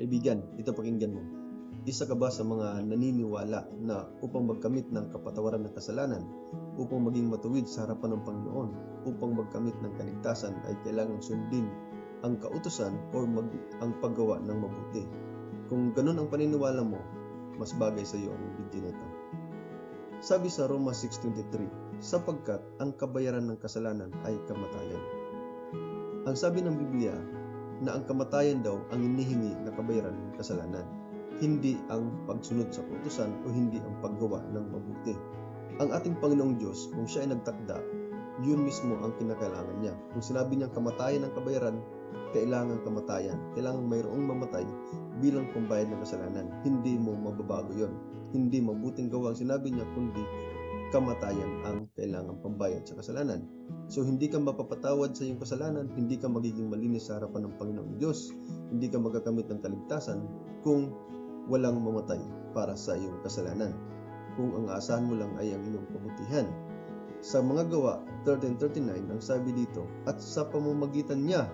Kaibigan, ito pakinggan mo. Isa ka ba sa mga naniniwala na upang magkamit ng kapatawaran ng kasalanan, upang maging matuwid sa harapan ng Panginoon, upang magkamit ng kaligtasan ay kailangang sundin ang kautusan o ang paggawa ng mabuti? Kung ganun ang paniniwala mo, mas bagay sa iyo ang video na ito. Sabi sa Roma 6:23, sapagkat ang kabayaran ng kasalanan ay kamatayan. Ang sabi ng Biblia na ang kamatayan daw ang hinihingi na kabayaran ng kasalanan, hindi ang pagsunod sa kautusan o hindi ang paggawa ng mabuti. Ang ating Panginoong Diyos, kung siya ay nagtakda, yun mismo ang kinakailangan niya. Kung sinabi niyang kamatayan ang kabayaran, kailangan kamatayan. Kailangan mayroong mamatay bilang pambayad ng kasalanan. Hindi mo mababago yon. Hindi mabuting gawa ang sinabi niya, kundi kamatayan ang kailangang pambayad sa kasalanan. So hindi ka mapapatawad sa iyong kasalanan, hindi ka magiging malinis sa harapan ng Panginoong Diyos, hindi ka magagamit ng kaligtasan kung walang mamatay para sa iyong kasalanan. Kung ang aasahan mo lang ay ang iyong kabutihan. Sa mga gawa 13:39, ang sabi dito, at sa pamamagitan niya,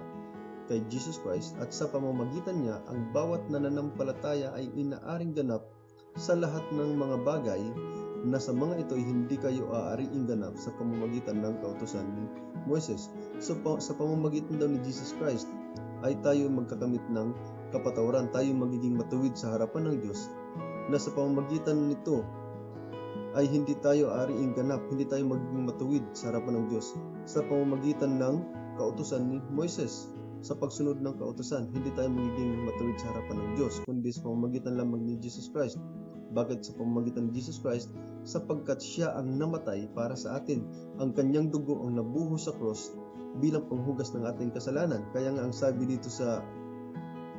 kay Jesus Christ, at sa pamamagitan niya, ang bawat nananampalataya ay inaaring ganap sa lahat ng mga bagay na sa mga ito ay hindi kayo aariing ganap sa pamamagitan ng kautusan ni Moises. So sa pamamagitan daw ni Jesus Christ ay tayo magkakamit ng kapatawaran, tayo magiging matuwid sa harapan ng Diyos, na sa pamamagitan nito ay hindi tayo aariing ganap, hindi tayo magiging matuwid sa harapan ng Diyos sa pamamagitan ng kautusan ni Moises. Sa pagsunod ng kautusan, hindi tayo magiging matuwid sa harapan ng Diyos, kundi sa pamamagitan lamang ni Jesus Christ. Bakit sa pamamagitan ni Jesus Christ? Sapagkat siya ang namatay para sa atin. Ang kanyang dugo ang nabuhos sa cross bilang panghugas ng ating kasalanan. Kaya nga ang sabi dito sa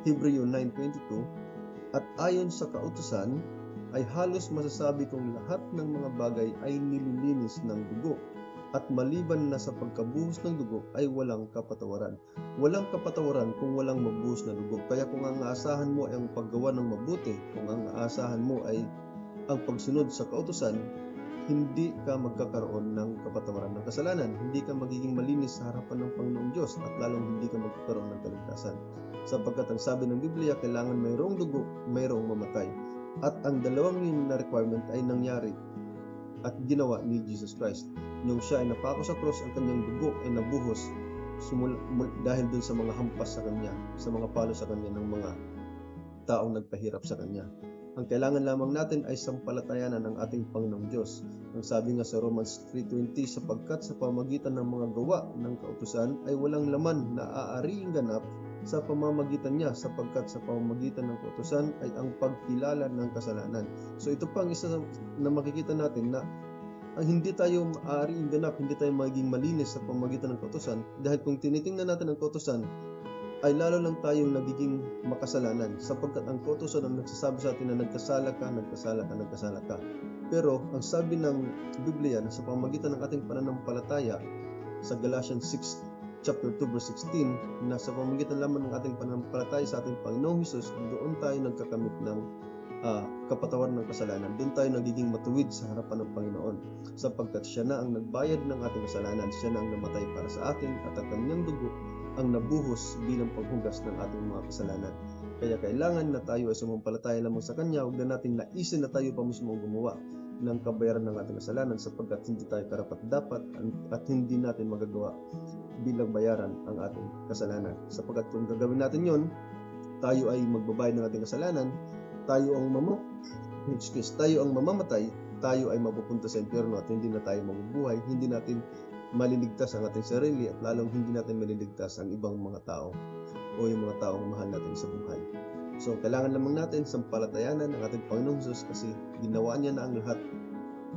Hebreo 9:22, at ayon sa kautusan ay halos masasabi kong lahat ng mga bagay ay nililinis ng dugo, at maliban na sa pagkabuhos ng dugo ay walang kapatawaran. Walang kapatawaran kung walang mabuhos na dugo. Kaya kung ang aasahan mo ay ang paggawa ng mabuti, kung ang aasahan mo ay ang pagsunod sa kautusan, hindi ka magkakaroon ng kapatawaran ng kasalanan. Hindi ka magiging malinis sa harapan ng Panginoong Diyos, at lalong hindi ka magkakaroon ng kaligtasan. Sapagkat ang sabi ng Biblia, kailangan mayroong dugo, mayroong mamatay. At ang dalawang yun na requirement ay nangyari at ginawa ni Jesus Christ. Nung siya ay napako sa cross, ang kanyang dugo ay nabuhos dahil dun sa mga hampas sa kanya, sa mga palo sa kanya ng mga taong nagpahirap sa kanya. Ang kailangan lamang natin ay sampalatayanan ng ating Panginoong Diyos. Ang sabi nga sa Romans 3:20, sapagkat sa pamamagitan ng mga gawa ng kautusan ay walang laman na aariing ganap sa pamamagitan niya, sapagkat sa pamamagitan ng kautusan ay ang pagkilala ng kasalanan. So ito pa ang isa na makikita natin, na ang hindi tayo aariing ganap, hindi tayo magiging malinis sa pamamagitan ng kautusan, dahil kung tinitingnan natin ang kautusan ay lalo lang tayong nagiging makasalanan, sapagkat ang kautusan ang nagsasabi sa atin na nagkasala ka, nagkasala ka, nagkasala ka. Pero ang sabi ng Biblia na sa pamamagitan ng ating pananampalataya sa Galatians 6:2-16, na sa pamamagitan lamang ng ating pananampalataya sa ating Panginoong Hesus, doon tayo nagkakamit ng kapatawaran ng kasalanan. Doon tayo nagiging matuwid sa harapan ng Panginoon, sapagkat siya na ang nagbayad ng ating kasalanan, siya na ang namatay para sa atin, at ang kanyang dugo ang nabuhos bilang panghugas ng ating mga kasalanan. Kaya kailangan na tayo ay sumampalataya lamang sa Kanya. Huwag na natin naisin na tayo pa mismo ang gumawa ng kabayaran ng ating kasalanan, sapagkat hindi tayo karapat-dapat at hindi natin magagawa bilang bayaran ang ating kasalanan. Sapagkat kung gagawin natin yon, tayo ay magbabayad ng ating kasalanan, tayo ang mamamatay, tayo ay mapupunta sa impyerno, at hindi na tayo mabubuhay, hindi natin maliligtas ang ating sarili, at lalong hindi natin maliligtas ang ibang mga tao o yung mga taong mahal natin sa buhay. So kailangan lamang natin sampalatayanan ang ating Panginoong Hesus, kasi ginawa niya na ang lahat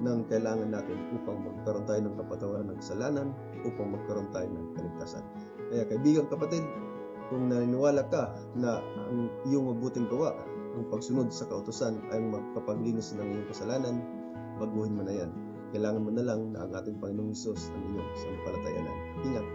ng kailangan natin upang magkaroon tayo ng kapatawaran ng kasalanan, upang magkaroon tayo ng kaligtasan. Kaya kaibigan, kapatid, kung naniniwala ka na ang iyong mabuting gawa, ang pagsunod sa kautusan ay magpapaglinis ng iyong kasalanan, baguhin mo na yan. Kailangan mo na lang na ang ating Panginoong Hesus ang iyong sampalatayanan. Ingat!